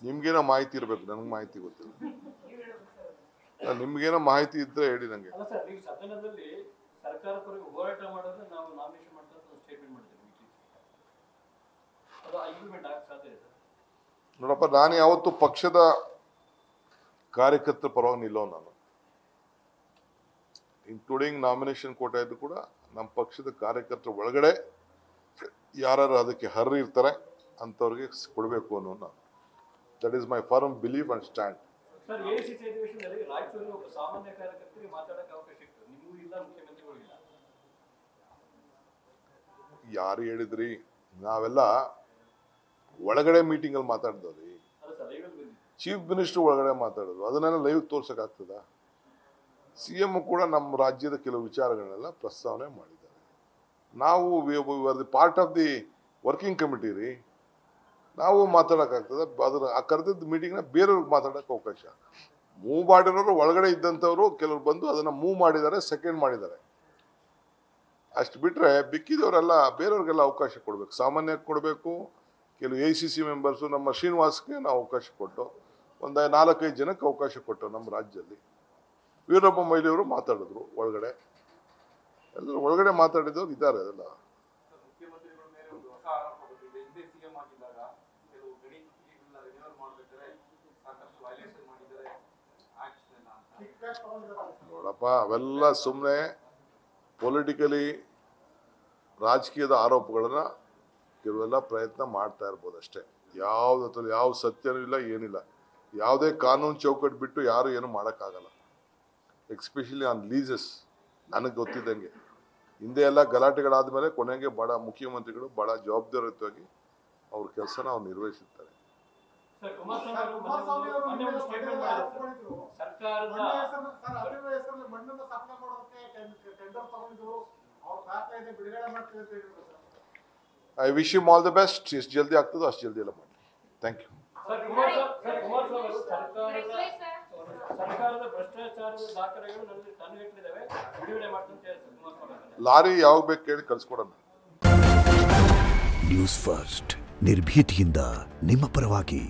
ನಿಮ್ಗೇನೋ ಮಾಹಿತಿ ಇರಬೇಕು, ನನಗೆ ಮಾಹಿತಿ ಗೊತ್ತಿಲ್ಲ. ನಿಮ್ಗೇನೋ ಮಾಹಿತಿ ಇದ್ರೆ ಹೇಳಿ ನನಗೆ. ನೋಡಪ್ಪ, ನಾನು ಯಾವತ್ತು ಪಕ್ಷದ ಕಾರ್ಯಕರ್ತರ ಪರವಾಗಿ ನಿಲ್ಲೋ, ನಾನು ಇನ್ಕ್ಲೂಡಿಂಗ್ ನಾಮಿನೇಷನ್ ಕೋಟಾ ಇದ್ದು ಕೂಡ ನಮ್ಮ ಪಕ್ಷದ ಕಾರ್ಯಕರ್ತರ ಒಳಗಡೆ ಯಾರು ಅದಕ್ಕೆ ಹರ್ರಿ ಇರ್ತಾರೆ ಅಂಥವ್ರಿಗೆ ಕೊಡಬೇಕು ಅನ್ನೋ ನಾನು. That is my firm believe and stand. ಯಾರು ಹೇಳಿದ್ರಿ? ನಾವೆಲ್ಲ ಒಳಗಡೆ ಮೀಟಿಂಗ್ ಅಲ್ಲಿ ಮಾತಾಡಿದ್ವಿ. ಚೀಫ್ ಮಿನಿಸ್ಟರ್ ಒಳಗಡೆ ಮಾತಾಡೋದು, ಅದನ್ನೆಲ್ಲ ಲೈವ್ ತೋರ್ಸಕ್ಕಾಗ್ತದ? CM ಕೂಡ ನಮ್ಮ ರಾಜ್ಯದ ಕೆಲವು ವಿಚಾರಗಳನ್ನೆಲ್ಲ ಪ್ರಸ್ತಾವನೆ ಮಾಡಿದ್ದಾರೆ. ನಾವು part of the working committee ರೀ, ನಾವು ಮಾತಾಡೋಕ್ಕಾಗ್ತದೆ? ಅದರ ಆ ಕರೆದಿದ್ದ ಮೀಟಿಂಗ್ನ ಬೇರೆಯವ್ರಿಗೆ ಮಾತಾಡೋಕೆ ಅವಕಾಶ. ಮೂವ್ ಮಾಡಿರೋರು ಒಳಗಡೆ ಇದ್ದಂಥವ್ರು ಕೆಲವರು ಬಂದು ಅದನ್ನು ಮೂವ್ ಮಾಡಿದ್ದಾರೆ, ಸೆಕೆಂಡ್ ಮಾಡಿದ್ದಾರೆ. ಅಷ್ಟು ಬಿಟ್ಟರೆ ಬಿಕ್ಕಿದವರೆಲ್ಲ ಬೇರೆಯವ್ರಿಗೆಲ್ಲ ಅವಕಾಶ ಕೊಡಬೇಕು, ಸಾಮಾನ್ಯಕ್ಕೆ ಕೊಡಬೇಕು. ಕೆಲವು ACC ಮೆಂಬರ್ಸು, ನಮ್ಮ ಶ್ರೀನಿವಾಸ್ಗೆ ನಾವು ಅವಕಾಶ ಕೊಟ್ಟು ಒಂದು 4-5 ಜನಕ್ಕೆ ಅವಕಾಶ ಕೊಟ್ಟು ನಮ್ಮ ರಾಜ್ಯದಲ್ಲಿ. ವೀರಪ್ಪ ಮೊಯ್ಲಿಯವರು ಮಾತಾಡಿದ್ರು ಒಳಗಡೆ, ಎಲ್ಲರೂ ಒಳಗಡೆ ಮಾತಾಡಿದವ್ರು ಇದ್ದಾರೆ. ಅದೆಲ್ಲ ನೋಡಪ್ಪ, ಅವೆಲ್ಲ ಸುಮ್ಮನೆ ಪೊಲಿಟಿಕಲಿ ರಾಜಕೀಯದ ಆರೋಪಗಳನ್ನ ಕೆಲವೆಲ್ಲ ಪ್ರಯತ್ನ ಮಾಡ್ತಾ ಇರ್ಬೋದು ಅಷ್ಟೇ. ಯಾವುದ್ರ ಯಾವ ಸತ್ಯನೂ ಇಲ್ಲ, ಏನಿಲ್ಲ. ಯಾವುದೇ ಕಾನೂನು ಚೌಕಟ್ಟು ಬಿಟ್ಟು ಯಾರು ಏನು ಮಾಡೋಕ್ಕಾಗಲ್ಲ. Especially on leases. ನನಗೆ ಗೊತ್ತಿದ್ದಂಗೆ ಹಿಂದೆ ಎಲ್ಲ ಗಲಾಟೆಗಳಾದ್ಮೇಲೆ ಕೊನೆಗೆ ಮುಖ್ಯಮಂತ್ರಿಗಳು ಬಹಳ ಜವಾಬ್ದಾರಿಯುತವಾಗಿ ಅವ್ರ ಕೆಲಸನ ಅವ್ರು ನಿರ್ವಹಿಸುತ್ತಾರೆ. I wish you all the best. ಎಷ್ಟು ಜಲ್ದಿ ಆಗ್ತದೋ ಅಷ್ಟು ಜಲ್ದಿ ಎಲ್ಲ ಮಾಡಿ. Thank you. ಲಾರಿ ಯಾವಾಗ ಬೇಕು ಕೇಳಿ ಕಳ್ಸಿಕೊಡೋಣ. ನ್ಯೂಸ್ ಫಸ್ಟ್, ನಿರ್ಭೀತಿಯಿಂದ ನಿಮ್ಮ ಪರವಾಗಿ.